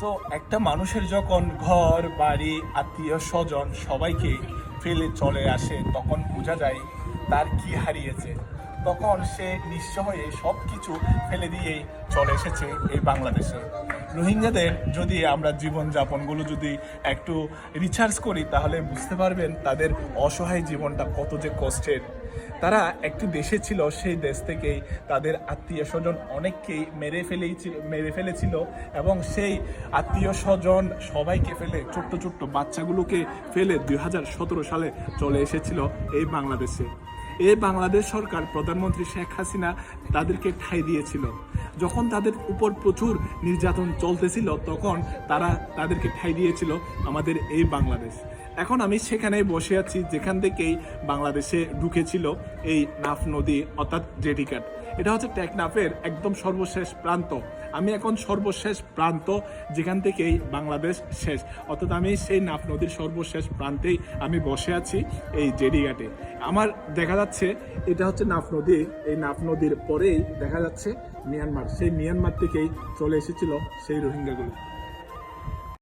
So একটা মানুষের যখন ঘর বাড়ি আত্মীয় স্বজন সবাইকে ফেলে চলে আসে তখন বোঝা যায় তার কি হারিয়েছে। তখন সে নিঃস্ব হয়ে সব কিছু ফেলে দিয়েই চলে এসেছে এই বাংলাদেশে। রোহিঙ্গাদের যদি আমরা জীবনযাপনগুলো যদি একটু রিসার্চ করি তাহলে বুঝতে পারবেন তাদের অসহায় জীবনটা কত যে কষ্টের। তারা একটি দেশে ছিল, সেই দেশ থেকেই তাদের আত্মীয় স্বজন অনেককেই মেরে ফেলেছিল এবং সেই আত্মীয় স্বজন সবাইকে ফেলে ছোট্ট ছোট্ট বাচ্চাগুলোকে ফেলে 2017 সালে চলে এসেছিল এই বাংলাদেশে। এই বাংলাদেশ সরকার প্রধানমন্ত্রী শেখ হাসিনা তাদেরকে ঠাঁই দিয়েছিল। যখন তাদের উপর প্রচুর নির্যাতন চলতেছিল তখন তাদেরকে ঠাঁই দিয়েছিল আমাদের এই বাংলাদেশ। এখন আমি সেখানেই বসে আছি যেখান থেকেই বাংলাদেশে ঢুকেছিল এই নাফ নদী অর্থাৎ জেটিঘাট। এটা হচ্ছে টেকনাফের একদম সর্বশেষ প্রান্ত। আমি এখন সর্বশেষ প্রান্ত যেখান থেকেই বাংলাদেশ শেষ, অর্থাৎ আমি সেই নাফ নদীর সর্বশেষ প্রান্তেই আমি বসে আছি এই জেটিঘাটে। আমার দেখা যাচ্ছে এটা হচ্ছে নাফ নদী। এই নাফ নদীর পরেই দেখা যাচ্ছে মিয়ানমার। সেই মিয়ানমার থেকেই চলে এসেছিল সেই রোহিঙ্গাগুলো।